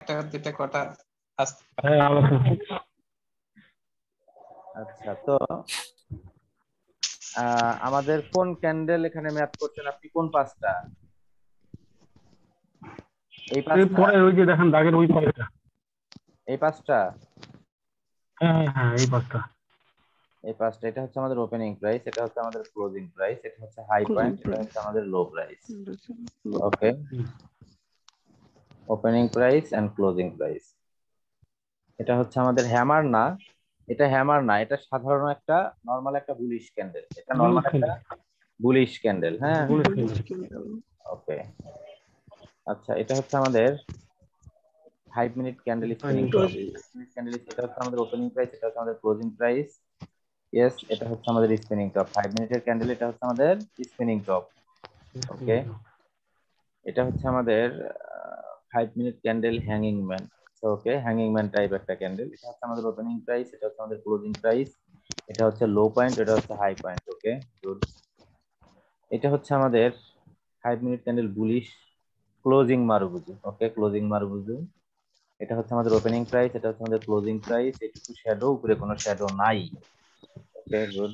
একটা দুইটা কটা আসতে পারে। হ্যাঁ আলোচনা। আচ্ছা, তো আমাদের কোন ক্যান্ডেল এখানে ম্যাচ করছেন আপনি? কোন পাঁচটা? এই এই পাঁচটা? পরে ওই যে দেখেন দাগের ওই পাঁচটা। এই পাঁচটা? হ্যাঁ হ্যাঁ হ্যাঁ এই পাঁচটা। এই পাঁচটা। এটা হচ্ছে আমাদের ওপেনিং প্রাইস, এটা হচ্ছে আমাদের ক্লোজিং প্রাইস, এটা হচ্ছে হাই পয়েন্ট, এটা হচ্ছে আমাদের low price. Okay, opening price and closing price. এটা হচ্ছে আমাদের হ্যামার না, এটা হ্যামার না, এটা সাধারণ একটা নরমাল একটা বুলিশ ক্যান্ডেল। এটা নরমাল একটা বুলিশ ক্যান্ডেল। হ্যাঁ, ওকে। আচ্ছা, এটা হচ্ছে আমাদের 5 minute candle spinning top. Candle, এটা হচ্ছে আমাদের ওপেনিং প্রাইস, এটা হচ্ছে আমাদের ক্লোজিং প্রাইস। ইয়েস, এটা হচ্ছে আমাদের স্পিনিং টপ 5 মিনিটের ক্যান্ডেল, এটা হচ্ছে আমাদের স্পিনিং টপ। ওকে, এটা হচ্ছে আমাদের 5 মিনিট ক্যান্ডেল হ্যাঙ্গিং ম্যান। ওকে, হ্যাঙ্গিং ম্যান টাইপ একটা ক্যান্ডেল। এটা হচ্ছে আমাদের ওপেনিং প্রাইস, এটা হচ্ছে আমাদের ক্লোজিং প্রাইস, এটা হচ্ছে লো পয়েন্ট, এটা হচ্ছে হাই পয়েন্ট। ওকে, গুড। এটা হচ্ছে আমাদের 5 minute candle bullish closing marubozu. Okay, closing marubozu. এটা হচ্ছে আমাদের ওপেনিং প্রাইস, এটা হচ্ছে আমাদের ক্লোজিং প্রাইস, এটুকু শ্যাডো, উপরে কোনো শ্যাডো নাই। ওকে, গুড।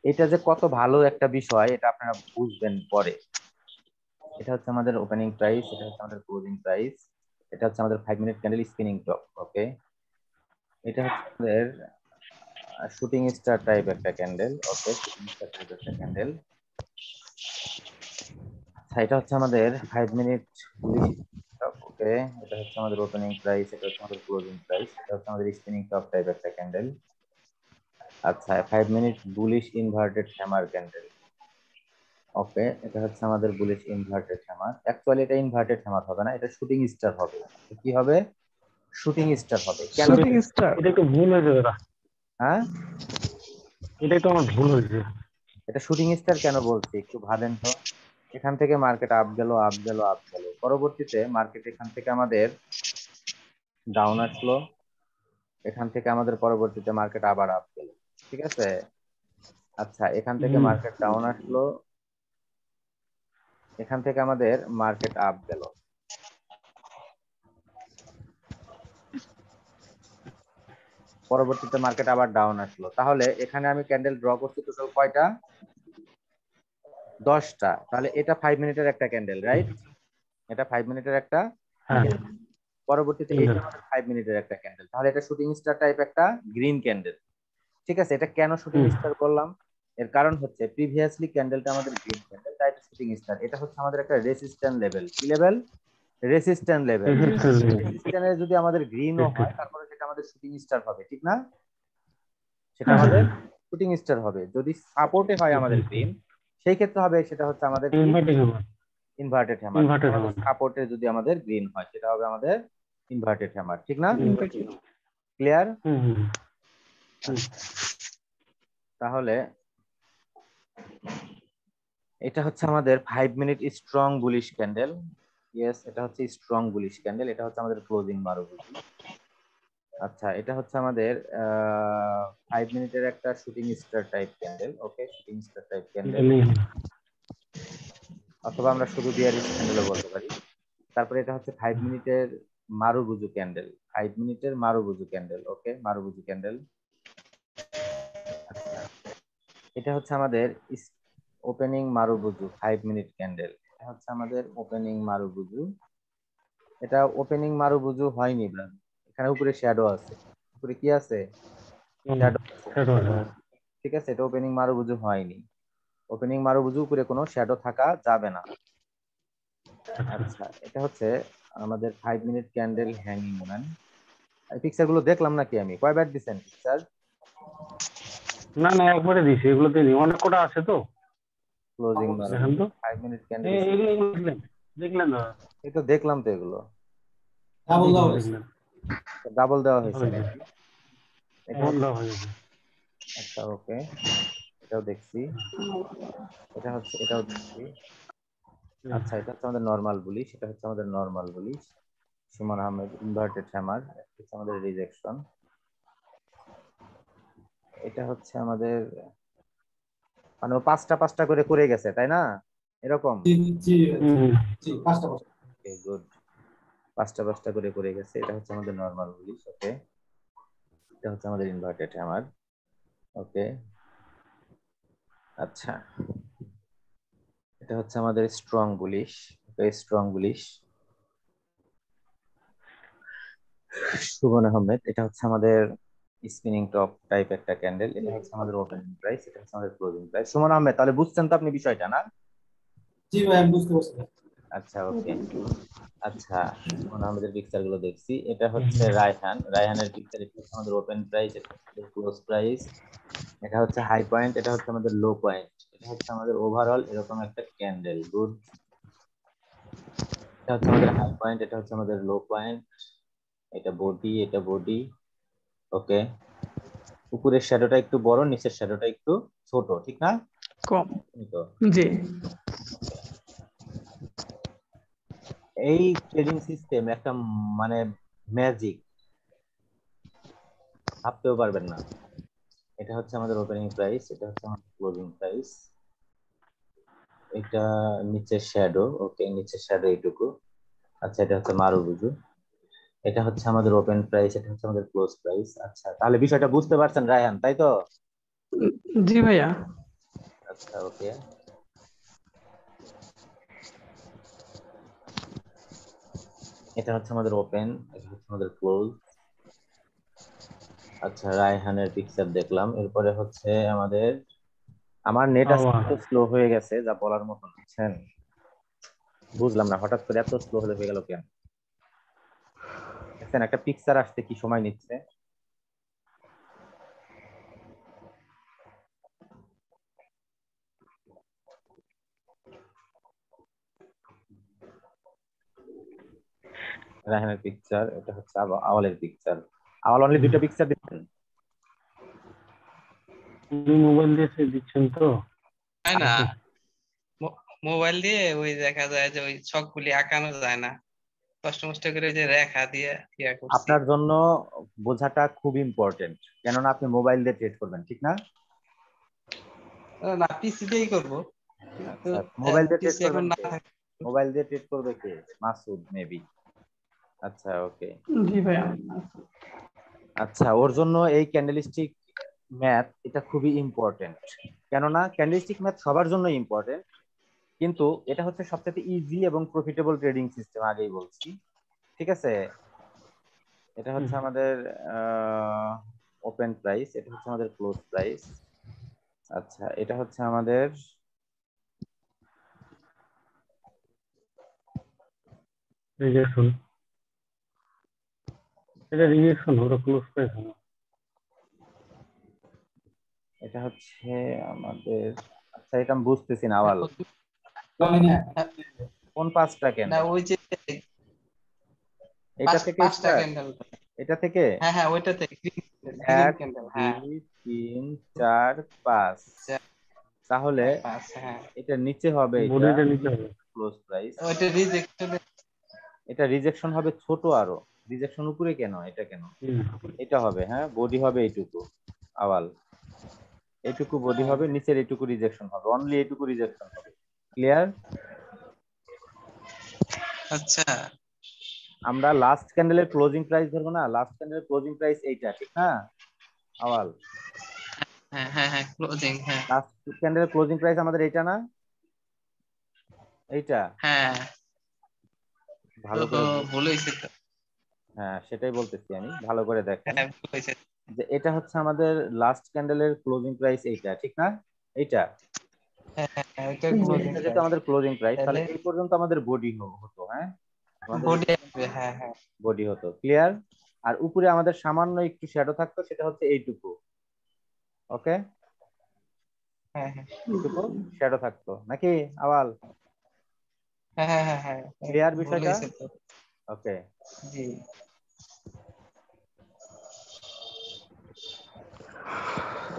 এটা যে কত ভালো একটা বিষয় এটা আপনারা বুঝবেন পরে। এটা হচ্ছে আমাদের ওপেনিং প্রাইস, এটা হচ্ছে আমাদের ক্লোজিং প্রাইস, এটা হচ্ছে আমাদের 5 মিনিট ক্যান্ডেল স্পিনিং টপ। ওকে, এটা হচ্ছে আমাদের শুটিং স্টার টাইপ একটা ক্যান্ডেল। ওকে, শুটিং স্টার টাইপ একটা ক্যান্ডেল। আচ্ছা, এটা হচ্ছে আমাদের 5 মিনিট বুলিশ টপ। ওকে, এটা হচ্ছে আমাদের ওপেনিং প্রাইস, এটা হচ্ছে আমাদের ক্লোজিং প্রাইস, এটা হচ্ছে আমাদের স্পিনিং টপ টাইপ একটা ক্যান্ডেল। আচ্ছা, 5 minute bullish inverted hammer candle. Okay, এটা হচ্ছে আমাদের বুলিশ ইনভার্টেড হ্যামার। অ্যাকচুয়ালি এটা ইনভার্টেড হ্যামার হবে না, এটা শুটিং স্টার হবে। কি হবে? শুটিং স্টার হবে। কেন? শুটিং স্টার, এটা একটু ভুল হয়েছে দাদা। হ্যাঁ, এটাই তো আমার ভুল হয়েছে। এটা শুটিং স্টার কেন বলছি একটু ভাবেন তো। এখান থেকে মার্কেট আপ গেল, আপ গেল, আপ গেল, পরবর্তীতে মার্কেট এখান থেকে আমাদের ডাউন আসলো, এখান থেকে আমাদের পরবর্তীতে মার্কেট আবার আপ গেল। ঠিক আছে? আচ্ছা, এখান থেকে মার্কেট ডাউন আসলো, এখান থেকে আমাদের মার্কেট আপ গেল, পরবর্তীতে মার্কেট আবার ডাউন আসলো। তাহলে এখানে আমি ক্যান্ডেল ড্র করছি টোটাল কয়টা? 10টা। তাহলে এটা 5 মিনিটের একটা ক্যান্ডেল, রাইট? এটা 5 মিনিটের একটা হ্যাঁ candle। পরবর্তীতে এটা আমাদের 5 মিনিটের একটা ক্যান্ডেল। তাহলে এটা শুটিং স্টার টাইপ একটা গ্রিন ক্যান্ডেল। ঠিক আছে? এটা কেন শুটিং স্টার করলাম? এর কারণ হচ্ছে প্রিভিয়াসলি ক্যান্ডেলটা আমাদের গ্রিন ক্যান্ডেল, তাই এটা শুটিং স্টার। এটা হচ্ছে আমাদের একটা রেসিস্ট্যান্ট লেভেল। কি লেভেল? Resistant level. রেসিস্ট্যান্টে যদি আমাদের গ্রিনও হয় তারপরে সেটা আমাদের শুটিং স্টার হবে, ঠিক না? সেটা আমাদের শুটিং স্টার হবে। যদি সাপোর্টে হয় আমাদের গ্রিন, সেই ক্ষেত্রে হবে সেটা হচ্ছে আমাদের কি? Inverted hammer. আমাদের সাপোর্টে যদি আমাদের গ্রিন হয় সেটা হবে আমাদের ইনভার্টেড হ্যামার, ঠিক না? ক্লিয়ার? তাহলে এটা হচ্ছে আমাদের 5 minute strong bullish candle. Yes, এটা হচ্ছে স্ট্রং বুলিশ ক্যান্ডেল, এটা হচ্ছে আমাদের ক্লোজিং মারুবুজি। আচ্ছা, এটা হচ্ছে আমাদের 5 মিনিটের একটা শুটিং স্টার টাইপ ক্যান্ডেল। ওকে, শুটিং স্টার টাইপ ক্যান্ডেল, অথবা আমরা শুধু বিয়ারিশ ক্যান্ডেলও বলতে পারি। তারপরে এটা হচ্ছে 5 মিনিটের মারুবুজু ক্যান্ডেল, 5 মিনিটের মারুবুজু ক্যান্ডেল। ওকে, মারুবুজু ক্যান্ডেল। আচ্ছা, এটা হচ্ছে আমাদের ওপেনিং মারুবুজু 5 মিনিট ক্যান্ডেল, এটা হচ্ছে আমাদের ওপেনিং মারুবুজু। এটা ওপেনিং মারুবুজু হয়নি ব্রাদ, এখানে উপরে শ্যাডো আছে। উপরে কি আছে? শ্যাডো। ঠিক আছে, এটা ওপেনিং মারুবুজু হয়নি। ওপেনিং মারুবুজু উপরে কোনো শ্যাডো থাকা যাবে না। আচ্ছা, এটা হচ্ছে আমাদের 5 মিনিট ক্যান্ডেল হ্যাঙ্গিং ম্যান। এই পিকচার গুলো দেখলাম নাকি আমি? কয়বার দিছেন পিকচার? না না একবারে দিছি, এগুলোতে অনেক কটা আছে তো। ক্লোজিং দেখেন তো 5 মিনিট ক্যান্ডেল, এগুলো দেখলেন না? এই তো দেখলাম তো এগুলো। দেখলেন ডাবল দেওয়া হয়েছে নাকি? এটা এখন হচ্ছে, দেওয়া হয়ে গেছে। আচ্ছা ওকে, এটাও দেখছি, এটা হচ্ছে, এটাও দেখছি। আচ্ছা, এটা হচ্ছে আমাদের নরমাল বুলিশ, এটা হচ্ছে আমাদের normal bullish. Suman Ahmed inverted hammer, এটা হচ্ছে আমাদের রিজেকশন। এটা হচ্ছে আমাদের, মানে ও পাঁচটা পাঁচটা করে করে গেছে, তাই না? এরকম। জি জি জি পাঁচটা পাঁচটা। ওকে, গুড। পাঁচটা পাঁচটা করে পড়ে গেছে। এটা হচ্ছে আমাদের নরমাল বুলিশ। ওকে, এটা হচ্ছে আমাদের ইনভার্টেড হ্যামার। ওকে, আচ্ছা, এটা হচ্ছে আমাদের স্ট্রং বুলিশ। ওকে, স্ট্রং বুলিশ। সুবন আহমেদ, এটা হচ্ছে আমাদের স্পিনিং টপ টাইপ একটা ক্যান্ডেল। এটা হচ্ছে আমাদের ওপেনিং প্রাইস, এটা হচ্ছে আমাদের ক্লোজিং প্রাইস। সুমন আহমেদ, তাহলে বুঝছেন তো আপনি বিষয়টা, না? জি ভাই আমি বুঝতে পারছি। আচ্ছা, ওকে। আচ্ছা, সুমন আহমেদের পিকচার গুলো দেখছি। এটা হচ্ছে রায়হান, রায়হানের পিকচার। এটা হচ্ছে আমাদের ওপেন প্রাইস, এটা হচ্ছে আমাদের ক্লোজ প্রাইস, এটা হচ্ছে হাই পয়েন্ট, এটা হচ্ছে আমাদের লো পয়েন্ট, এটা হচ্ছে আমাদের ওভারঅল এরকম একটা ক্যান্ডেল। গুড। এটা হচ্ছে আমাদের হাই পয়েন্ট, এটা হচ্ছে আমাদের লো পয়েন্ট, এটা বডি, এটা বডি। ওকে, উপরের শ্যাডোটা একটু বড়, নিচের শ্যাডোটা একটু ছোট, ঠিক না? কম। তো জি। এই ট্রেডিং সিস্টেম একটা মানে ম্যাজিক, ভাবতেও পারবেন না। এটা হচ্ছে আমাদের ওপেনিং প্রাইস, এটা হচ্ছে আমাদের ক্লোজিং প্রাইস, এটা নিচের শ্যাডো। ওকে, নিচের শ্যাডো এইটুকু। আচ্ছা, এটা হচ্ছে মারুবুজু। এটা হচ্ছে আমাদের ওপেন প্রাইস, এটা হচ্ছে আমাদের ক্লোজ প্রাইস। আচ্ছা, তাহলে বিষয়টা বুঝতে পারছেন রায়হান, তাই তো? জি ভাইয়া। আচ্ছা, ওকে। এটা হচ্ছে আমাদের ওপেন, এটা হচ্ছে আমাদের ক্লোজ। আচ্ছা, রায়হানের পিকচার দেখলাম। এরপরে হচ্ছে আমাদের, আমার নেট আজকে স্লো হয়ে গেছে যা বলার মতো না, বুঝছেন? বুঝলাম না হঠাৎ করে এত স্লো হয়ে গেল কেন। দেখছেন একটা পিকচার আসতে কি সময় নিচ্ছে। রায়হানের পিকচার, এটা হচ্ছে আওয়ালের পিকচার। আওয়াল অনলি দুইটা পিকচার দিচ্ছেন? মোবাইল দিয়ে দিচ্ছেন তো? তাই না, মোবাইল দিয়ে ওই দেখা যায় যে ওই ছকগুলি আঁকানো যায় না, কষ্ট মষ্ট করে ওই যে রেখা দিয়ে ইয়া করছি। আপনার জন্য বোঝাটা খুব ইম্পর্টেন্ট, কেননা আপনি মোবাইল দিয়ে ট্রেড করবেন, ঠিক না? না, পিসি দিয়েই করবো, কিন্তু আচ্ছা, মোবাইল দিয়ে ট্রেড পিসি এখন করবেন না কে? থাকে। মোবাইল দিয়ে ট্রেড করবে কে? মাসুদ মেবি। আচ্ছা, ওকে। জি ভাইয়া। আচ্ছা, ওর জন্য এই ক্যান্ডেলস্টিক ম্যাথ এটা খুবই ইম্পর্টেন্ট, কেননা ক্যান্ডেলস্টিক ম্যাথ সবার জন্য ইম্পর্টেন্ট, কিন্তু এটা হচ্ছে সবচেয়ে ইজি এবং প্রফিটেবল ট্রেডিং সিস্টেম, আগেই বলছি, ঠিক আছে? এটা হচ্ছে আমাদের ওপেন প্রাইস, এটা হচ্ছে আমাদের ক্লোজ প্রাইস। আচ্ছা, এটা হচ্ছে আমাদের রিজেকশন, এটা রিজেকশন, ওটা ক্লোজ প্রাইস না। এটা হচ্ছে আমাদের, আচ্ছা এটা আমি বুঝতেছি না আওয়াল, কোন পাঁচটা না ক্যান্ডেল? ওই যে এটা থেকে পাঁচটা স্টার্ট, ক্যান্ডেল। এটা থেকে হ্যাঁ হ্যাঁ, ওইটাতে গ্রিন এক, ক্যান্ডেল। হ্যাঁ, 2, 3, 4, 5। তাহলে পাঁচ, হ্যাঁ। এটা নিচে হবে, এটা বডিটা নিতে হবে। Close price. ওইটা রিজেক্ট। এটা রিজেকশন হবে ছোট, আরো রিজেকশন উপরে কেন, এটা কেন? এটা হবে, হ্যাঁ, বডি হবে এইটুকু আওয়াল, এইটুকু বডি হবে, নিচের এইটুকু রিজেকশন হবে, অনলি এইটুকু রিজেকশন হবে। ক্লিয়ার? আচ্ছা। আমরা লাস্ট ক্যান্ডেলের ক্লোজিং প্রাইস ধরবো না, লাস্ট ক্যান্ডেলের ক্লোজিং প্রাইস এইটা, ঠিক না আওয়াল? হ্যাঁ হ্যাঁ হ্যাঁ, ক্লোজিং। হ্যাঁ লাস্ট ক্যান্ডেলের ক্লোজিং প্রাইস আমাদের এইটা না, এইটা? হ্যাঁ, ভালো তো করে ভুল হয়েছে তো। হ্যাঁ, সেটাই বলতেছি আমি, ভালো করে দেখেন হ্যাঁ, ভুল হয়েছে। যে এটা হচ্ছে আমাদের লাস্ট ক্যান্ডেলের ক্লোজিং প্রাইস এইটা, ঠিক না? এইটা, হ্যাঁ হ্যাঁ, ওইটা ক্লোজিং এটা যেহেতু প্রাইস। আমাদের ক্লোজিং প্রাইস, তাহলে তাহলে এই পর্যন্ত আমাদের বডি হতো, হ্যাঁ, আমাদের বডি আসবে। হ্যাঁ হ্যাঁ। বডি হতো। ক্লিয়ার? আর উপরে আমাদের সামান্য একটু শ্যাডো থাকতো, সেটা হচ্ছে এইটুকু। ওকে, হ্যাঁ হ্যাঁ এইটুকু শ্যাডো থাকতো নাকি আওয়াল? হ্যাঁ হ্যাঁ হ্যাঁ হ্যাঁ, ক্লিয়ার ভুল বিষয়টা? হয়েছে তো। ওকে, জি।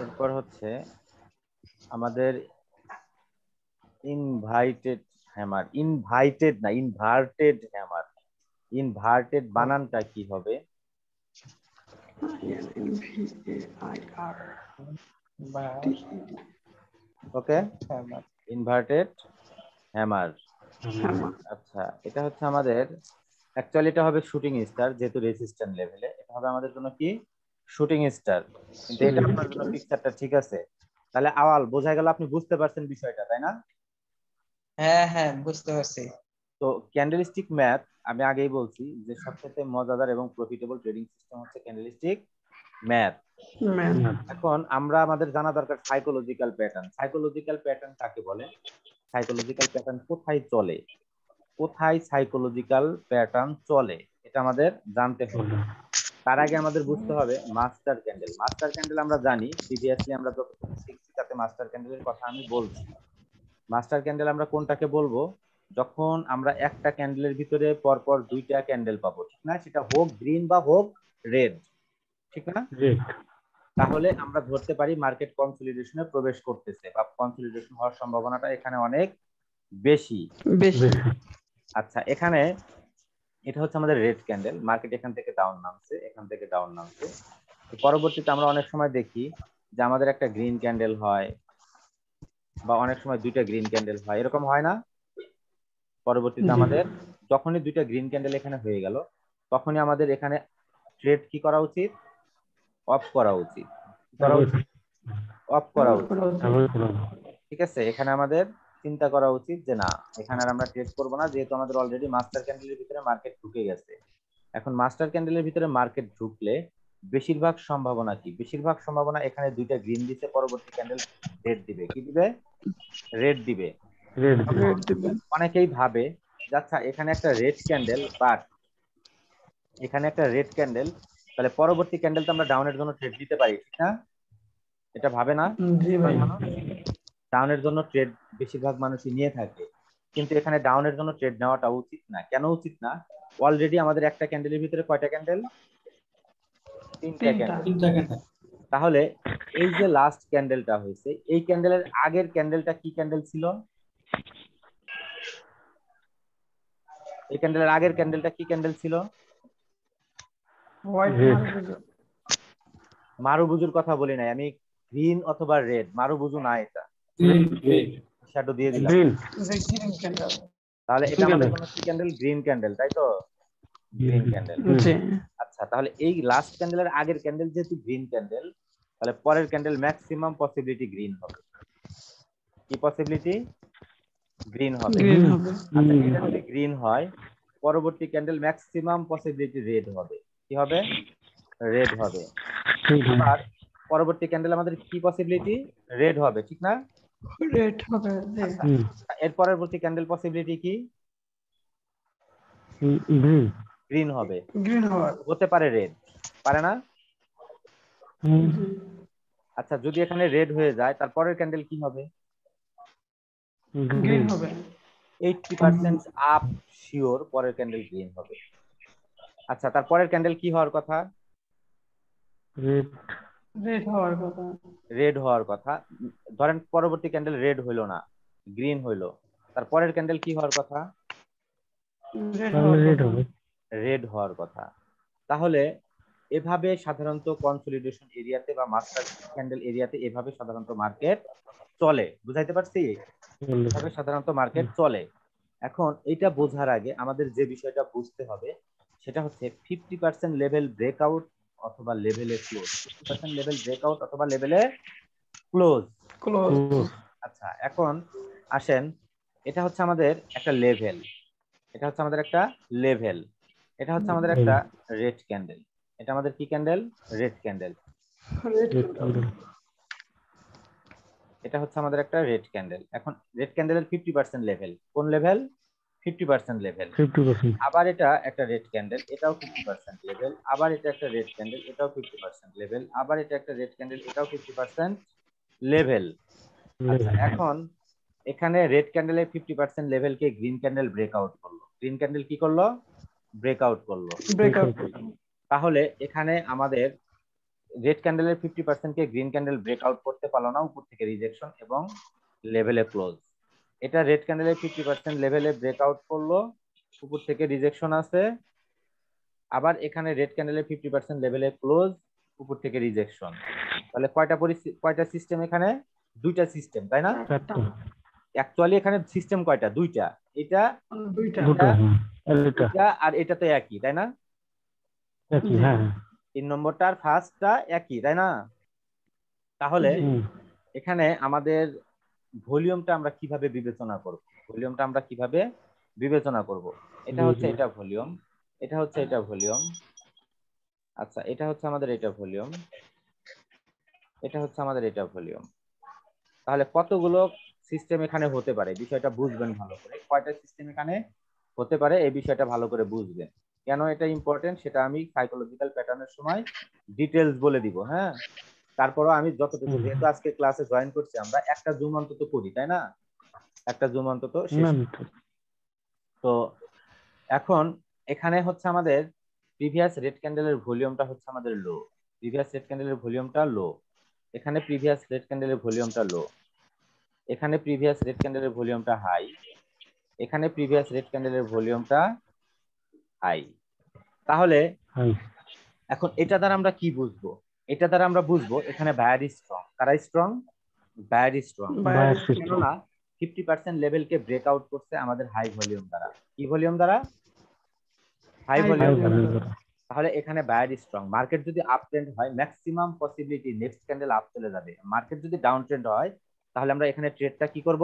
এরপর হচ্ছে আমাদের ইনভাইটেড হ্যামার, ইনভাইটেড না, ইনভার্টেড হ্যামার। ইনভার্টেড বানানটা কি হবে? ওকে, ইনভার্টেড হ্যামার। আচ্ছা, এটা হচ্ছে আমাদের অ্যাকচুয়ালি এটা হবে শুটিং স্টার, যেহেতু রেজিস্ট্যান্ট লেভেলে এটা হবে আমাদের জন্য কি শুটিং স্টার। কিন্তু এটা আপনার জন্য পিকচারটা ঠিক আছে। তাহলে আওয়াল বোঝা গেল, আপনি বুঝতে পারছেন বিষয়টা, তাই না? হ্যাঁ হ্যাঁ বুঝতে পারছি। তো ক্যান্ডেলস্টিক ম্যাথ আমি আগেই বলছি যে সবচেয়ে মজাদার এবং প্রফিটেবল ট্রেডিং সিস্টেম হচ্ছে ক্যান্ডেলস্টিক ম্যাথ। এখন আমরা আমাদের জানা দরকার সাইকোলজিক্যাল প্যাটার্ন। সাইকোলজিক্যাল প্যাটার্ন কাকে বলে, সাইকোলজিক্যাল প্যাটার্ন কোথায় চলে, কোথায় সাইকোলজিক্যাল প্যাটার্ন চলে, এটা আমাদের জানতে হবে। তার আগে আমাদের বুঝতে হবে মাস্টার ক্যান্ডেল। মাস্টার ক্যান্ডেল আমরা জানি, প্রিভিয়াসলি আমরা যতটুকু শিখছি তাতে মাস্টার ক্যান্ডেলের কথা আমি বলছি। মাস্টার ক্যান্ডেল আমরা কোনটাকে বলবো, যখন আমরা একটা ক্যান্ডেলের ভিতরে পরপর দুইটা ক্যান্ডেল পাবো, ঠিক না? সেটা হোক গ্রিন বা হোক রেড, ঠিক না? তাহলে আমরা ধরতে পারি মার্কেট কনসলিডেশনে প্রবেশ করতেছে বা কনসলিডেশন হওয়ার সম্ভাবনাটা এখানে অনেক বেশি। আচ্ছা, এখানে এটা হচ্ছে আমাদের রেড ক্যান্ডেল, মার্কেট এখান থেকে ডাউন নামছে, এখান থেকে ডাউন নামছে। পরবর্তীতে আমরা অনেক সময় দেখি যে আমাদের একটা গ্রিন ক্যান্ডেল হয় বা অনেক সময় দুইটা গ্রিন ক্যান্ডেল হয়, এরকম হয় না? পরবর্তীতে আমাদের যখনই দুইটা গ্রিন ক্যান্ডেল এখানে হয়ে গেল, তখনই আমাদের এখানে ট্রেড কি করা উচিত, অফ করা উচিত, অফ করা উচিত। ঠিক আছে, এখানে আমাদের চিন্তা করা উচিত যে না, এখানে আর আমরা ট্রেড করবো না, যেহেতু আমাদের অলরেডি মাস্টার ক্যান্ডেলের ভিতরে মার্কেট ঢুকে গেছে। এখন মাস্টার ক্যান্ডেলের ভিতরে মার্কেট ঢুকলে বেশিরভাগ সম্ভাবনা কি, বেশিরভাগ সম্ভাবনা এখানে দুইটা গ্রিন দিতে পরবর্তী ক্যান্ডেল রেড দিবে। কি দিবে? রেড দিবে। অনেকেই ভাবে আচ্ছা এখানে একটা রেড ক্যান্ডেল, বাট এখানে একটা রেড ক্যান্ডেল, তাহলে পরবর্তী ক্যান্ডেল তো আমরা ডাউনের জন্য ট্রেড দিতে পারি, ঠিক না? এটা ভাবে না? ডাউনের জন্য ট্রেড বেশিরভাগ মানুষই নিয়ে থাকে, কিন্তু এখানে ডাউনের জন্য ট্রেড নেওয়াটা উচিত না। কেন উচিত না? অলরেডি আমাদের একটা ক্যান্ডেলের ভিতরে কয়টা ক্যান্ডেল? তিনটা ক্যান্ডেল। তাহলে এই যে লাস্ট ক্যান্ডেলটা হয়েছে, এই ক্যান্ডেলের আগের ক্যান্ডেলটা কি ক্যান্ডেল ছিল? এই ক্যান্ডেলের আগের ক্যান্ডেলটা কি ক্যান্ডেল ছিল? মারুবুজুর কথা বলি নাই আমি, গ্রিন অথবা রেড, মারুবুজু না, এটা শ্যাডো দিয়ে দিলাম। তাহলে এটা আমাদের জন্য কি ক্যান্ডেল? গ্রিন ক্যান্ডেল, তাই তো? Green candle. আচ্ছা, তাহলে এই লাস্ট ক্যান্ডেলের আগের ক্যান্ডেল যেহেতু গ্রিন ক্যান্ডেল, তাহলে পরের ক্যান্ডেল ম্যাক্সিমাম পসিবিলিটি গ্রিন হবে। কি পসিবিলিটি? গ্রিন হবে। আচ্ছা, এটা যদি গ্রিন হয়, পরবর্তী ক্যান্ডেল ম্যাক্সিমাম পসিবিলিটি রেড হবে। কি হবে? রেড হবে। আর পরবর্তী ক্যান্ডেল আমাদের কি পসিবিলিটি? রেড হবে, ঠিক না? রেড হবে। এর পরবর্তী ক্যান্ডেল পসিবিলিটি কি? গ্রিন হবে। গ্রিন হবে। হতে পারে রেড, পারে না? আচ্ছা, যদি এখানে রেড হয়ে যায়, তারপরের ক্যান্ডেল কি হবে? গ্রিন হবে। 80% আপ শিওর পরের ক্যান্ডেল গ্রিন হবে। আচ্ছা, তারপরের ক্যান্ডেল কি হওয়ার কথা? রেড হওয়ার কথা। রেড হওয়ার কথা। ধরেন পরবর্তী ক্যান্ডেল রেড হইলো না, গ্রিন হইলো, তারপরের ক্যান্ডেল কি হওয়ার কথা? রেড হওয়ার কথা। তাহলে এভাবে সাধারণত কনসলিডেশন এরিয়াতে বা মাস্টার ক্যান্ডেল এরিয়াতে এভাবে সাধারণত মার্কেট চলে। বুঝাইতে পারছি? এভাবে সাধারণত মার্কেট চলে। এখন এটা বোঝার আগে আমাদের যে বিষয়টা বুঝতে হবে সেটা হচ্ছে 50% লেভেল ব্রেকআউট অথবা লেভেলে ক্লোজ। 50% লেভেল ব্রেকআউট অথবা লেভেলে ক্লোজ। আচ্ছা, এখন আসেন, এটা হচ্ছে আমাদের একটা লেভেল, এটা হচ্ছে আমাদের একটা লেভেল, এটা হচ্ছে আমাদের একটা রেড ক্যান্ডেল, এটা আমাদের কি ক্যান্ডেল? Red candle. এটা হচ্ছে আমাদের একটা রেড ক্যান্ডেল। এখন রেড ক্যান্ডেলের 50% লেভেল কোন লেভেল? 50% লেভেল। আবার এটা একটা রেড ক্যান্ডেল, এটাও 50% লেভেল। আবার এটা একটা রেড ক্যান্ডেল, এটাও 50% লেভেল। আবার এটা একটা রেড ক্যান্ডেল, এটাও 50% লেভেল। আচ্ছা, এখন এখানে রেড ক্যান্ডেলের 50% লেভেলকে গ্রিন ক্যান্ডেল ব্রেকআউট করলো। গ্রিন ক্যান্ডেল কি করলো? ব্রেকআউট করলো। তাহলে এখানে আমাদের রেড ক্যান্ডেলের 50% কে গ্রিন ক্যান্ডেল ব্রেকআউট করতে পারলো না, উপর থেকে রিজেকশন এবং লেভেলে ক্লোজ। এটা রেড ক্যান্ডেলের 50% লেভেলে ব্রেকআউট করলো, উপর থেকে রিজেকশন আছে। আবার এখানে রেড ক্যান্ডেলের 50% লেভেলে ক্লোজ, উপর থেকে রিজেকশন। তাহলে কয়টা সিস্টেম এখানে? দুইটা সিস্টেম, তাই না? অ্যাকচুয়ালি এখানে সিস্টেম কয়টা? দুইটা। এটা আর এটা এটা আর এটা তো একই, তাই না? একই, হ্যাঁ হ্যাঁ 3 নম্বরটা আর ফার্স্টটা একই, তাই না? তাহলে হুম, এখানে আমাদের ভলিউমটা আমরা কিভাবে বিবেচনা করব? ভলিউমটা আমরা কিভাবে বিবেচনা করব? এটা জি হচ্ছে জি এটা ভলিউম, এটা হচ্ছে এটা ভলিউম। আচ্ছা, এটা হচ্ছে আমাদের এটা ভলিউম, এটা হচ্ছে আমাদের এটা ভলিউম। তাহলে কতগুলো সিস্টেম এখানে হতে পারে বিষয়টা বুঝবেন ভালো করে। কয়টা সিস্টেম এখানে হতে পারে এই বিষয়টা ভালো করে বুঝবেন। কেন এটা ইম্পর্টেন্ট সেটা আমি সাইকোলজিক্যাল প্যাটার্নের সময় ডিটেলস বলে দিব, হ্যাঁ? তারপরও আমি যতটুকু, হুম, যেহেতু আজকে ক্লাসে জয়েন করছি, আমরা একটা জুম অন্তত করি, তাই না? একটা জুম অন্তত না শেষ। তো এখন এখানে হচ্ছে আমাদের প্রিভিয়াস রেড ক্যান্ডেলের ভলিউমটা হচ্ছে আমাদের লো, প্রিভিয়াস রেড ক্যান্ডেলের ভলিউমটা লো, এখানে প্রিভিয়াস রেড ক্যান্ডেলের ভলিউমটা লো, এখানে প্রিভিয়াস রেড ক্যান্ডেলের ভলিউমটা হাই, এখানে প্রিভিয়াস রেড ক্যান্ডেলের ভলিউমটা হাই। তাহলে হাই এখন এটা দ্বারা আমরা কি বুঝবো? এটা দ্বারা আমরা বুঝবো এখানে বায়ার স্ট্রং। কারা স্ট্রং? Buyer strong. বায়ার বাইরে সিস্টেম, কেননা 50% লেভেলকে ব্রেক আউট করছে আমাদের হাই ভলিউম দ্বারা। কি ভলিউম দ্বারা? হাই হাই ভলিউম হাই দ্বারা। ভলিউম ভলিউম, তাহলে এখানে বায়ার স্ট্রং। মার্কেট যদি আপ ট্রেন্ড হয় maximum possibility next candle up চলে যাবে। মার্কেট যদি ডাউন ট্রেন্ড হয় তাহলে আমরা এখানে ট্রেডটা কি করব?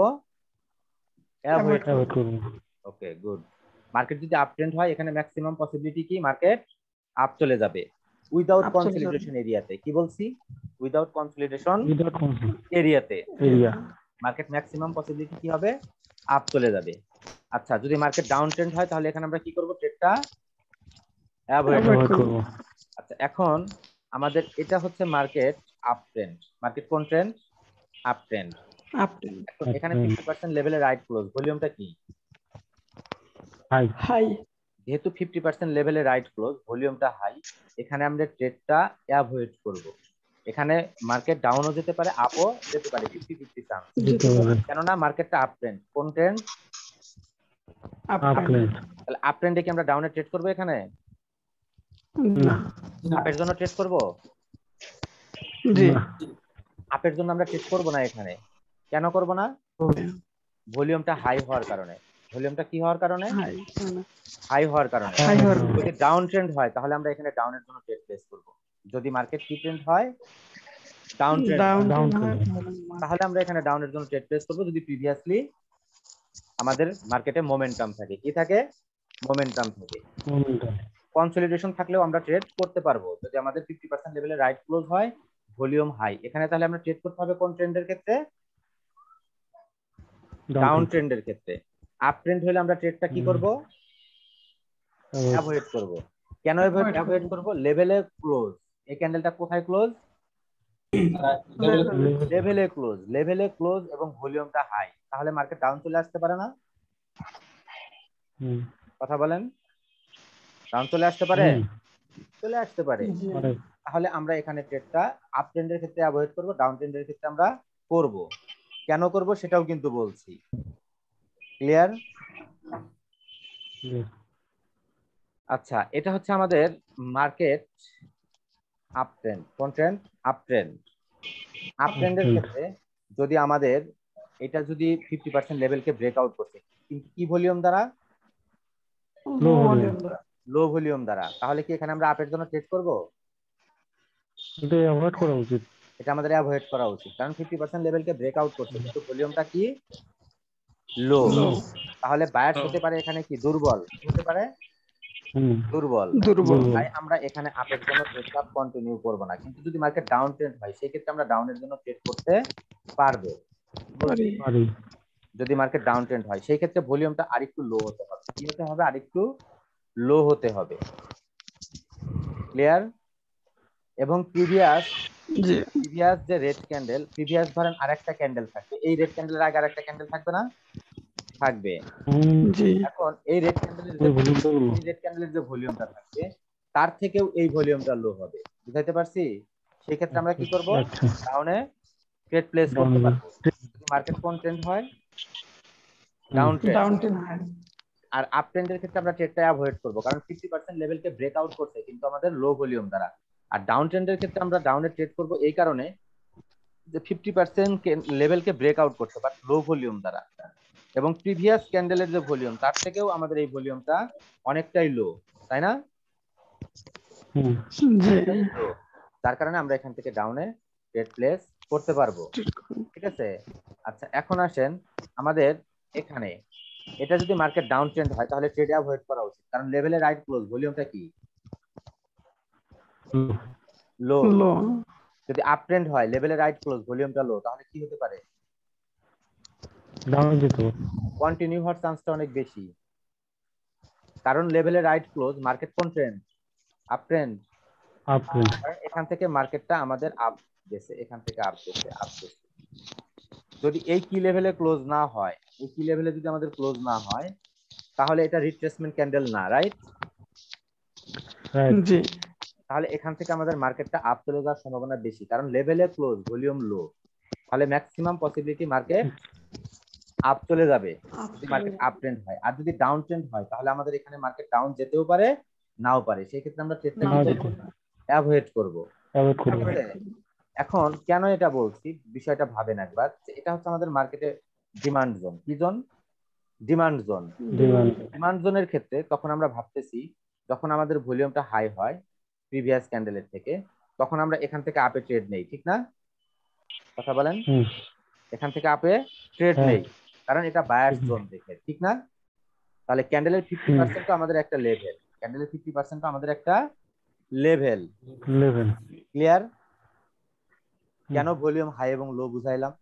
অ্যাভয়েড অ্যাভয়েড করব। করবো। ওকে, গুড। মার্কেট যদি আপ ট্রেন্ড হয় এখানে ম্যাক্সিমাম পসিবিলিটি কি মার্কেট আপ চলে যাবে উইদাউট আপ চলে যাবে কনসলিডেশন এরিয়াতে। কি বলছি? উইদাউট কনসলিডেশন উইদাউট কনসেন্ট এরিয়াতে এরিয়া, মার্কেট ম্যাক্সিমাম পসিবিলিটি কি হবে? আপ চলে যাবে। আচ্ছা, যদি মার্কেট ডাউন ট্রেন্ড হয় তাহলে এখানে আমরা কি করব? ট্রেডটা অ্যাভয়েড অ্যাভয়েড করব। অ্যাভয়েড করবো করবো। আচ্ছা, এখন আমাদের এটা হচ্ছে মার্কেট আপ ট্রেন্ড। মার্কেট কোন trend? Up trend. Up trend এখন এখানে 50% লেভেলে রাইট ক্লোজ, ভলিউমটা কি? হাই, হাই যেহেতু 50% লেভেলে রাইট ক্লোজ, ভলিউমটা হাই, এখানে আমরা ট্রেডটা অ্যাভয়েড করব। এখানে মার্কেট ডাউনও যেতে পারে, আপও যেতে পারে, 50-50 চান্স। যেতে পারে কেননা মার্কেটটা আপ ট্রেন্ড। কোন trend? Up up trend trend, তাহলে আপ ট্রেন্ডে কি আমরা ডাউনে ট্রেড করব? এখানে না আপের জন্য ট্রেড করব? জি না আপের জন্য আমরা ট্রেড করব না এখানে। কেন করব না? ভলিউমটা হাই হওয়ার কারণে। ভলিউমটা কি হওয়ার কারণে? হাই হাই হওয়ার কারণে। হাই হওয়ার যদি ডাউন ট্রেন্ড হয় তাহলে আমরা এখানে ডাউনের জন্য ট্রেড প্লেস করব। যদি মার্কেট কি ট্রেন্ড হয়? ডাউন ট্রেন্ড ডাউন ডাউন হয় তাহলে আমরা এখানে ডাউনের জন্য ট্রেড প্লেস করব। যদি প্রিভিয়াসলি আমাদের মার্কেটে মোমেন্টাম থাকে, কি থাকে? মোমেন্টাম থাকে। মোমেন্টাম, কনসলিডেশন থাকলেও আমরা ট্রেড করতে পারবো যদি আমাদের 50% লেভেলে রাইট ক্লোজ হয়, ভলিউম হাই। এখানে তাহলে আমরা ট্রেড করতে হবে কোন ট্রেন্ডের ক্ষেত্রে? ডাউন ট্রেন্ডের ক্ষেত্রে। আপ ট্রেন্ড হলে আমরা ট্রেডটা কি করব? অ্যাভয়েড করব। কেন অ্যাভয়েড করব? লেভেলে ক্লোজ। এই ক্যান্ডেলটা কোথায় ক্লোজ? লেভেলে ক্লোজ। লেভেলে ক্লোজ এবং ভলিউমটা হাই, তাহলে মার্কেট ডাউন চলে আসতে পারে না? কথা বলেন। ডাউন চলে আসতে পারে? চলে আসতে পারে। তাহলে আমরা এখানে ট্রেডটা আপ ট্রেন্ডের ক্ষেত্রে অ্যাভয়েড করব, ডাউন ট্রেন্ডের ক্ষেত্রে আমরা করব। কেন করব সেটাও কিন্তু বলছি। ক্লিয়ার? আচ্ছা, এটা হচ্ছে আমাদের মার্কেট আপ ট্রেন্ড। কোন ট্রেন্ড? Up trend. আপ ট্রেন্ডের ক্ষেত্রে যদি আমাদের এটা যদি 50% লেভেলকে ব্রেকআউট করছে, কিন্তু কি ভলিউম দ্বারা? লো ভলিউম লো ভলিউম দ্বারা। তাহলে কি এখানে আমরা আপের জন্য ট্রেড করব? এটা অ্যাভয়েড করা উচিত। এটা আমাদের অ্যাভয়েড করা উচিত, কারণ 50% লেভেলকে ব্রেকআউট করছে কিন্তু ভলিউমটা কি? লো। তাহলে বায়ার্স হতে পারে এখানে কি? দুর্বল। হতে পারে দুর্বল। তাই আমরা এখানে আপের জন্য ট্রেড কন্টিনিউ করব না। কিন্তু যদি মার্কেট ডাউন ট্রেন্ড হয় সেই ক্ষেত্রে আমরা ডাউনের জন্য ট্রেড করতে পারবো। যদি মার্কেট ডাউন ট্রেন্ড হয় সেই ক্ষেত্রে ভলিউমটা আরেকটু লো হতে হবে। কি হতে হবে? আরেকটু লো হতে হবে। ক্লিয়ার? এবং প্রিভিয়াস যে রেড ক্যান্ডেল, প্রিভিয়াস ধরেন আরেকটা ক্যান্ডেল থাকবে, এই রেড ক্যান্ডেলের আগে আরেকটা ক্যান্ডেল থাকবে না? থাকবে। এখন এই রেড ক্যান্ডেলের যে ভলিউমটা থাকবে তার থেকেও এই ভলিউমটা লো হবে। বুঝাইতে পারছি? সেই ক্ষেত্রে আমরা কি করব? ডাউনে ট্রেড প্লেস করতে পারবো। যদি মার্কেট কোন ট্রেন্ড হয়? Down trend. আর আপ ট্রেন্ডের ক্ষেত্রে আমরা ট্রেডটা অ্যাভয়েড করব, কারণ 50% লেভেলকে ব্রেকআউট করছে কিন্তু আমাদের লো ভলিউম দ্বারা। আর ডাউন ট্রেন্ডের ক্ষেত্রে আমরা ডাউনে ট্রেড করব এই কারণে যে 50% লেভেলকে ব্রেকআউট করছে বাট লো ভলিউম দ্বারা। এবং প্রিভিয়াস ক্যান্ডেলের যে ভলিউম তার থেকেও আমাদের এই ভলিউমটা অনেকটাই লো, তাই না? হুম জি অনেকটাই লো, যার কারণে আমরা এখান থেকে ডাউনে ট্রেড প্লেস করতে পারবো। ঠিক আছে, আচ্ছা এখন আসেন আমাদের এখানে, এটা যদি মার্কেট ডাউন ট্রেন্ড হয় তাহলে ট্রেড অ্যাভয়েড করা উচিত, কারণ লেভেলে রাইট ক্লোজ, ভলিউমটা কি লো। লো যদি আপ ট্রেন্ড হয় লেভেলে রাইট ক্লোজ, ভলিউমটা লো, তাহলে কি হতে পারে? ডাউন যেতে কন্টিনিউ হওয়ার চান্সটা অনেক বেশি, কারণ লেভেলে রাইট ক্লোজ, মার্কেট কোন ট্রেন্ড? Up trend. আপনি এখান থেকে মার্কেটটা আমাদের আপ গেছে, এখান থেকে আপ গেছে, আপ গেছে। যদি এই কি লেভেলে ক্লোজ না হয়, এই কি লেভেলে যদি আমাদের ক্লোজ না হয়, তাহলে এটা রিট্রেসমেন্ট ক্যান্ডেল না, রাইট? রাইট জি তাহলে এখান থেকে আমাদের মার্কেটটা আপ চলে যাওয়ার সম্ভাবনা বেশি, কারণ লেভেলে ক্লোজ, ভলিউম লো, তাহলে ম্যাক্সিমাম পসিবিলিটি মার্কেট আপ চলে যাবে যদি মার্কেট আপ ট্রেন্ড হয়। আর যদি ডাউন ট্রেন্ড হয় তাহলে আমাদের এখানে মার্কেট ডাউন যেতেও পারে, নাও পারে, সেই ক্ষেত্রে আমরা ট্রেডটা নাও যেতে অ্যাভয়েড করব। অ্যাভয়েড করবো। ঠিক আছে? এখন কেন এটা বলছি, বিষয়টা ভাবেন একবার, যে এটা হচ্ছে আমাদের মার্কেটে ডিমান্ড জোন। কি zone? Demand zone. Demand demand জোনের ক্ষেত্রে তখন আমরা ভাবতেছি যখন আমাদের ভলিউমটা হাই হয় প্রিভিয়াস ক্যান্ডেলের থেকে, তখন আমরা এখান থেকে আপে ট্রেড নেই, ঠিক না? কথা বলেন, হুম এখান থেকে আপে ট্রেড হ্যাঁ নেই, কারণ এটা বায়ার জোন দেখে, ঠিক না? তাহলে ক্যান্ডেলের 50% আমাদের একটা লেভেল, ক্যান্ডেলের 50% আমাদের একটা লেভেল। Level clear? কেন ভলিউম হাই এবং লো বুঝাইলাম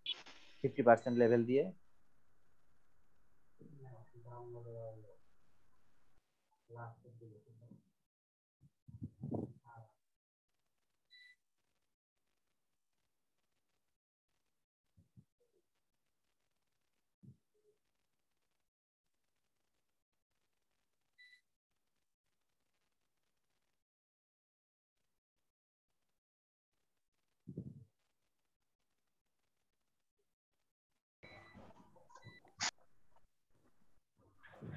50% লেভেল দিয়ে?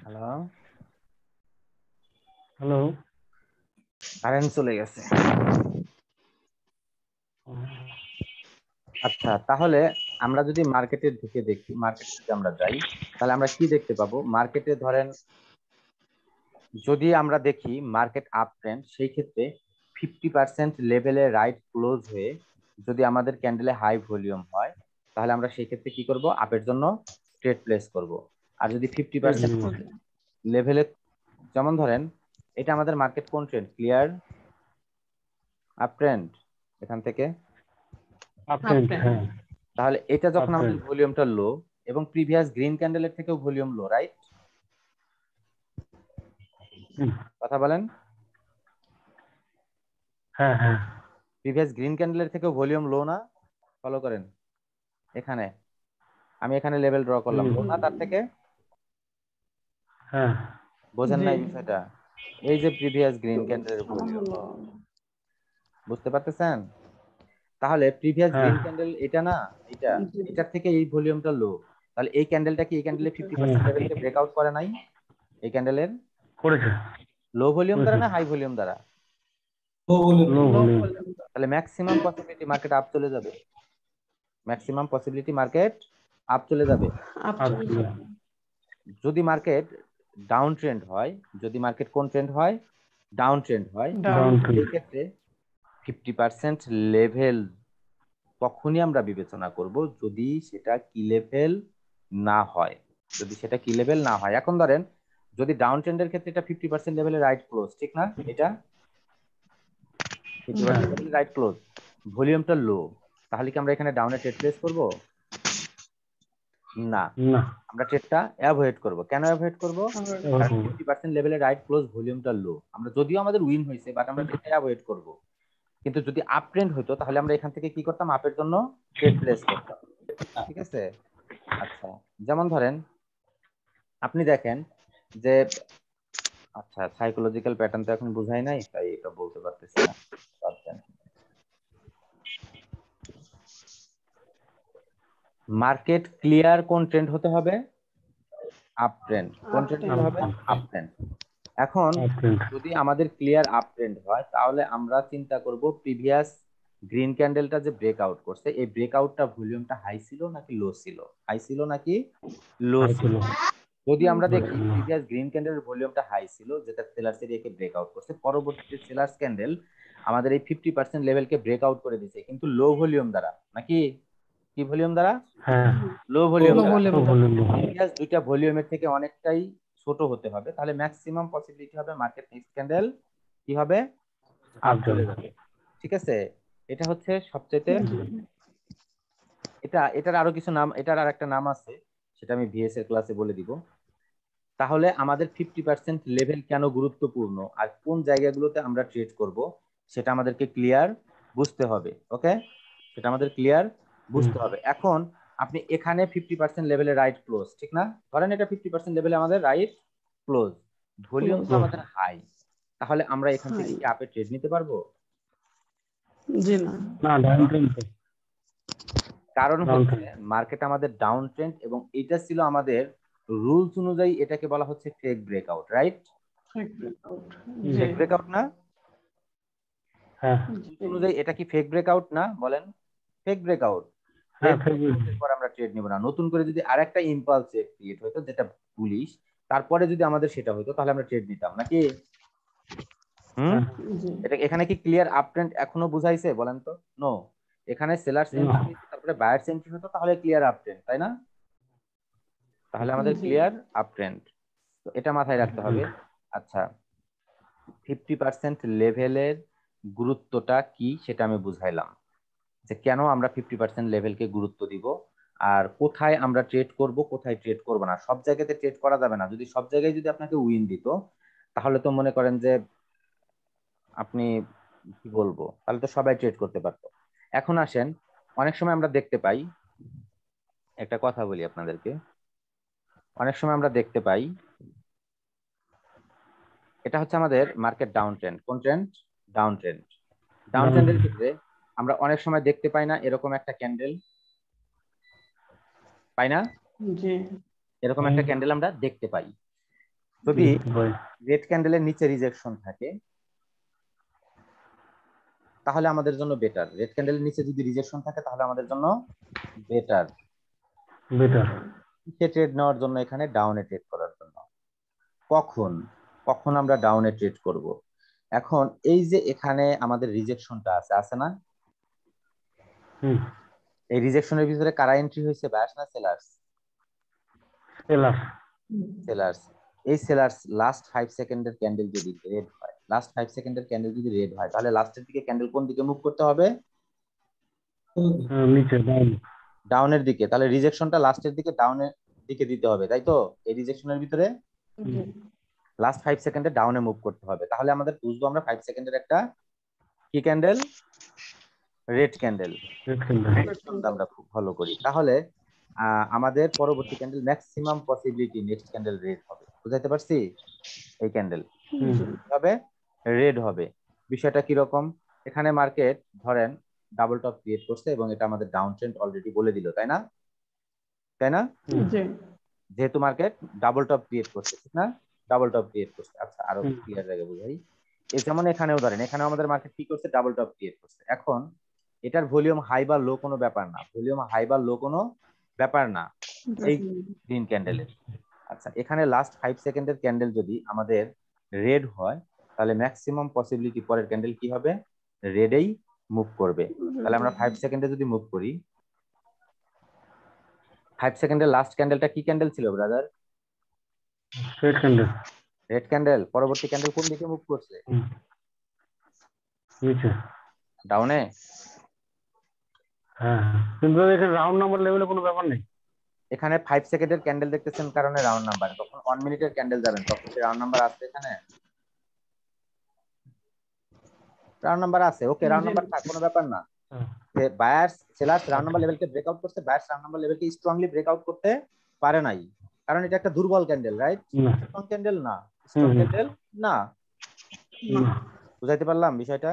হ্যালো, হ্যালো কারেন্ট চলে গেছে। আচ্ছা, তাহলে আমরা যদি মার্কেটে ঢুকে দেখি, মার্কেটে যদি আমরা যাই, তাহলে আমরা কি দেখতে পাবো? মার্কেটে ধরেন যদি আমরা দেখি মার্কেট আপ ট্রেন্ড, সেই ক্ষেত্রে 50% লেভেলে রাইট ক্লোজ হয়ে যদি আমাদের ক্যান্ডেলে হাই ভলিউম হয়, তাহলে আমরা সেই ক্ষেত্রে কি করব? আপের জন্য ট্রেড প্লেস করব। আর যদি 50% লেভেলে, যেমন ধরেন এটা আমাদের মার্কেট কোন ট্রেন্ড? ক্লিয়ার আপ ট্রেন্ড, এখান থেকে আপট্রেন্ড হ্যাঁ তাহলে এটা যখন আমাদের Uptrend। ভলিউমটা লো এবং প্রিভিয়াস গ্রিন ক্যান্ডেলের থেকেও ভলিউম লো, রাইট? কথা বলেন, হ্যাঁ হ্যাঁ প্রিভিয়াস গ্রিন ক্যান্ডেলের থেকেও ভলিউম লো না? ফলো করেন, এখানে আমি এখানে লেভেল ড্র করলাম, লো না তার থেকে? হ্যাঁ বোঝেন জি না এই বিষয়টা? এই যে প্রিভিয়াস গ্রিন ক্যান্ডেলের ভলিউম, বুঝতে পারতেছেন? তাহলে প্রিভিয়াস হ্যাঁ গ্রিন ক্যান্ডেল এটা না, এটা, এটার থেকে এই ভলিউমটা লো, তাহলে এই ক্যান্ডেলটা কি এই ক্যান্ডেলে 50% লেভেলকে ব্রেকআউট করে নাই? এই ক্যান্ডেলের করেছে লো ভলিউম দ্বারা না হাই ভলিউম দ্বারা? ও বলে লো ভলিউম তাহলে ম্যাক্সিমাম পসিবিলিটি মার্কেট আপ চলে যাবে, ম্যাক্সিমাম পসিবিলিটি মার্কেট আপ চলে যাবে। আচ্ছা যদি মার্কেট ডাউন ট্রেন্ড হয়, যদি মার্কেট কোন ট্রেন্ড হয়? ডাউন ট্রেন্ড হয়, ডাউন সেই ক্ষেত্রে 50% লেভেল তখনই আমরা বিবেচনা করব যদি সেটা কি লেভেল না হয়, যদি সেটা কি লেভেল না হয়। এখন ধরেন যদি ডাউন ট্রেন্ডের ক্ষেত্রে এটা 50% লেভেলে রাইট ক্লোজ, ঠিক না? এটা 50% লেভেলে রাইট ক্লোজ, ভলিউমটা লো, তাহলে কি আমরা এখানে ডাউনে ট্রেড প্লেস করব? না, না আমরা ট্রেডটা অ্যাভয়েড করব। কেন অ্যাভয়েড করব? কারণ 50% লেভেলে রাইট ক্লোজ, ভলিউমটা লো, আমরা যদিও আমাদের উইন হয়েছে বাট আমরা ট্রেডটা অ্যাভয়েড করব। কিন্তু যদি আপ ট্রেন্ড হতো তাহলে আমরা এখান থেকে কি করতাম? আপের জন্য ট্রেড প্লেস করতাম। ঠিক আছে? আচ্ছা, যেমন ধরেন আপনি দেখেন যে, আচ্ছা সাইকোলজিক্যাল প্যাটার্ন তো এখন বুঝাই নাই, তাই এটা বলতে পারতেছি না। মার্কেট ক্লিয়ার কোন ট্রেন্ড হতে হবে? Up trend. কোন ট্রেন্ড হতে হবে? Up trend. এখন যদি আমাদের ক্লিয়ার আপ ট্রেন্ড হয় তাহলে আমরা চিন্তা করব প্রিভিয়াস গ্রিন ক্যান্ডেলটা যে ব্রেকআউট করছে, এই ব্রেকআউটটা ভলিউমটা হাই ছিল নাকি লো ছিল? হাই ছিল নাকি লো ছিল? যদি আমরা দেখি প্রিভিয়াস গ্রিন ক্যান্ডেলের ভলিউমটা হাই ছিল, যেটা সেলার্স এরিয়াকে ব্রেকআউট করছে, পরবর্তীতে সেলার্স ক্যান্ডেল আমাদের এই 50% লেভেলকে ব্রেকআউট করে দিয়েছে, কিন্তু লো ভলিউম দ্বারা, নাকি কি ভলিউম দ্বারা? হ্যাঁ, লো ভলিউম Low দ্বারা। volume দ্বারা। প্রিভিয়াস দুইটা ভলিউমের থেকে অনেকটাই ছোট হতে হবে, তাহলে ম্যাক্সিমাম পসিবিলিটি হবে মার্কেট নেক্সট ক্যান্ডেল কি হবে? আপ চলে যাবে। ঠিক আছে, এটা হচ্ছে সবচেয়ে, এটার আরো কিছু নাম, এটার আর একটা নাম আছে, সেটা আমি ভিএস এর ক্লাসে বলে দিব। তাহলে আমাদের 50% লেভেল কেন গুরুত্বপূর্ণ আর কোন জায়গাগুলোতে আমরা ট্রেড করব সেটা আমাদেরকে ক্লিয়ার বুঝতে হবে। ওকে, সেটা আমাদের ক্লিয়ার বুঝতে হবে। এখন আপনি এখানে 50% লেভেলে রাইট ক্লোজ, ঠিক না? ধরেন এটা 50% লেভেলে আমাদের রাইট ক্লোজ, ভলিউম তো আমাদের হাই, তাহলে আমরা এখান থেকে কি আপে ট্রেড নিতে পারবো? জি না। না, ডাউন ট্রেন্ড। কারণ হচ্ছে মার্কেট আমাদের ডাউন ট্রেন্ড, এবং এটা ছিল আমাদের রুলস অনুযায়ী এটাকে বলা হচ্ছে fake breakout, right? Fake breakout না? হ্যাঁ, অনুযায়ী এটা কি ফেক ব্রেকআউট না? বলেন, ফেক ব্রেকআউট। হ্যাঁ, পর আমরা ট্রেড নিব না। নতুন করে যদি আরেকটা ইম্পালস ক্রিয়েট হতো যেটা বুলিশ, তারপরে যদি আমাদের সেটা হতো তাহলে আমরা ট্রেড নিতাম, নাকি? এটা এখানে কি ক্লিয়ার আপ ট্রেন্ড এখনো বুঝাইছে? বলেন তো। নো, এখানে সেলার এন্ট্রি তারপরে বায়ার এন্ট্রি হতো, তাহলে ক্লিয়ার আপ ট্রেন্ড, তাই না? তাহলে আমাদের ক্লিয়ার আপ ট্রেন্ড, তো এটা মাথায় রাখতে হবে। আচ্ছা, 50% লেভেলের গুরুত্বটা কি সেটা আমি বুঝাইলাম, যে কেন আমরা 50% লেভেলকে গুরুত্ব দিব, আর কোথায় আমরা ট্রেড করব, কোথায় ট্রেড করব না। সব জায়গাতে ট্রেড করা যাবে না। যদি সব জায়গায় যদি আপনাকে উইন দিত, তাহলে তো মনে করেন যে আপনি কি বলবো, তাহলে তো সবাই ট্রেড করতে পারতো। এখন আসেন, অনেক সময় আমরা দেখতে পাই, একটা কথা বলি আপনাদেরকে, অনেক সময় আমরা দেখতে পাই, এটা হচ্ছে আমাদের মার্কেট ডাউন ট্রেন্ড। কোন ট্রেন্ড? Down trend. ডাউন ট্রেন্ডের ক্ষেত্রে আমরা অনেক সময় দেখতে পাই না এরকম একটা ক্যান্ডেল, পাই না? এরকম একটা ক্যান্ডেল আমরা দেখতে পাই। যদি রেড ক্যান্ডেলের নিচে রিজেকশন থাকে তাহলে আমাদের জন্য বেটার। রেড ক্যান্ডেলের নিচে যদি রিজেকশন থাকে তাহলে আমাদের জন্য বেটার। সে ট্রেড নেওয়ার জন্য, এখানে ডাউনে ট্রেড করার জন্য। কখন আমরা ডাউনে ট্রেড করব? এখন এই যে এখানে আমাদের রিজেকশনটা আছে না? এই রিজেকশনের ভিতরে কারা এন্ট্রি হয়েছে, বায়ার্স না সেলার্স? সেলার্স। এই সেলার্স লাস্ট 5 সেকেন্ডের ক্যান্ডেল যদি রেড হয়, লাস্ট 5 সেকেন্ডের ক্যান্ডেল যদি রেড হয়, তাহলে লাস্টের দিকে ক্যান্ডেল কোন দিকে মুভ করতে হবে? নিচে, ডাউনের দিকে। তাহলে রিজেকশনটা লাস্টের দিকে ডাউনের দিকে দিতে হবে, তাই তো? এই রিজেকশনের ভিতরে লাস্ট 5 সেকেন্ডে ডাউনে মুভ করতে হবে। তাহলে আমাদের বুঝবো আমরা 5 সেকেন্ডের একটা কি ক্যান্ডেল? Red candle. আমরা খুব ভালো করি। তাহলে আমাদের পরবর্তী candle maximum possibility next candle red হবে। বুঝাইতে পারছি? এই ক্যান্ডেল হবে রেড হবে। বিষয়টা কি রকম? এখানে মার্কেট ধরেন ডাবল টপ ক্রিয়েট করছে এবং এটা আমাদের ডাউন ট্রেন্ড অলরেডি বলে দিল, তাই না? তাই না? যেহেতু মার্কেট ডাবল টপ ক্রিয়েট করছে, ঠিক না? ডাবল টপ ক্রিয়েট করছে। আচ্ছা, আরো ক্লিয়ার জায়গা বুঝাই। যেমন এখানেও ধরেন, এখানেও আমাদের মার্কেট কি করছে? ডাবল টপ ক্রিয়েট করছে। এখন এটার ভলিউম হাই বা লো কোনো ব্যাপার না, ভলিউম হাই বা লো কোনো ব্যাপার না এই গ্রিন ক্যান্ডেলের। আচ্ছা, এখানে লাস্ট 5 সেকেন্ডের ক্যান্ডেল যদি আমাদের রেড হয়, তাহলে ম্যাক্সিমাম পসিবিলিটি পরের ক্যান্ডেল কি হবে? রেডেই মুভ করবে। তাহলে আমরা 5 সেকেন্ডে যদি মুভ করি, 5 সেকেন্ডের লাস্ট ক্যান্ডেলটা কি ক্যান্ডেল ছিল brother? Red candle. Red candle. পরবর্তী ক্যান্ডেল কোন দিকে মুভ করছে? নিচে, ডাউনে। হ্যাঁ, কিন্তু এখানে রাউন্ড নাম্বার লেভেলে কোনো ব্যাপার নেই। এখানে 5 সেকেন্ডের ক্যান্ডেল দেখতেছেন কারণে রাউন্ড নাম্বার। তখন 1 মিনিটের ক্যান্ডেল যাবেন, তখন কি রাউন্ড নাম্বার আছে? এখানে রাউন্ড নাম্বার আছে। ওকে, রাউন্ড নাম্বার থাক, কোনো ব্যাপার না। যে বায়ার্স সেলার্স রাউন্ড নাম্বার লেভেলকে ব্রেকআউট করতে, বায়ার্স রাউন্ড নাম্বার লেভেলকে স্ট্রংলি ব্রেকআউট করতে পারে নাই, কারণ এটা একটা দুর্বল ক্যান্ডেল, রাইট? স্ট্রং ক্যান্ডেল না, স্ট্রং ক্যান্ডেল না। বুঝাইতে পারলাম বিষয়টা?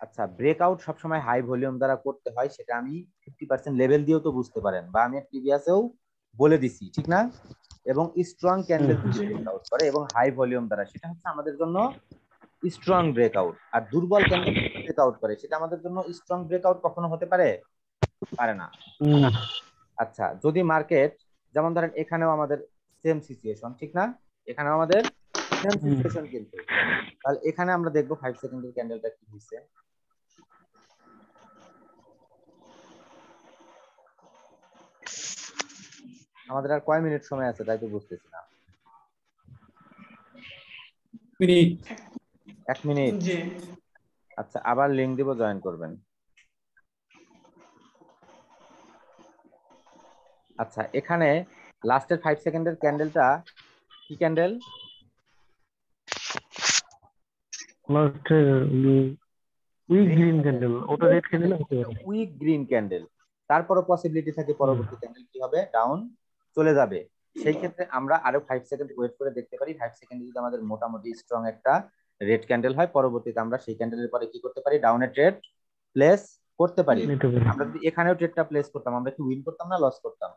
আচ্ছা, ব্রেকআউট সবসময় হাই ভলিউম দ্বারা করতে হয়, সেটা আমি 50% লেভেল দিয়েও তো বুঝতে পারেন, বা আমি প্রিভিয়াসেও বলে দিছি, ঠিক না? এবং স্ট্রং ক্যান্ডেল ব্রেকআউট করে এবং হাই ভলিউম দ্বারা, সেটা হচ্ছে আমাদের জন্য স্ট্রং ব্রেকআউট। আর দুর্বল ক্যান্ডেল ব্রেকআউট করে, সেটা আমাদের জন্য স্ট্রং ব্রেকআউট কখনো হতে পারে পারে না। না। আচ্ছা, যদি মার্কেট যেমন ধরেন এখানেও আমাদের সেম সিচুয়েশন, ঠিক না? এখানেও আমাদের সেম সিচুয়েশন, কিন্তু তাহলে এখানে আমরা দেখবো 5 সেকেন্ডের ক্যান্ডেলটা কি হয়েছে। আমাদের আর কয় মিনিট সময় আছে তাই তো বুঝতেছি না। মিনিট। 1 মিনিট। জি। আচ্ছা, আবার লিংক দিব, জয়েন করবেন। আচ্ছা, এখানে লাস্টের 5 সেকেন্ডের ক্যান্ডেলটা কি ক্যান্ডেল? উইক গ্রিন ক্যান্ডেল, ওটা রেড ক্যান্ডেল হতে পারে। উইক গ্রিন ক্যান্ডেল, তারপরও পসিবিলিটি থাকে পরবর্তী ক্যান্ডেল কি হবে, ডাউন চলে যাবে। সেই ক্ষেত্রে আমরা আরো 5 সেকেন্ড ওয়েট করে দেখতে পারি। 5 সেকেন্ডে যদি আমাদের মোটামুটি স্ট্রং একটা রেড ক্যান্ডেল হয়, পরবর্তীতে আমরা সেই ক্যান্ডেলের পরে কি করতে পারি, ডাউনে ট্রেড প্লেস করতে পারি। আমরা যদি এখানেও ট্রেডটা প্লেস করতাম, আমরা কি উইন করতাম না লস করতাম?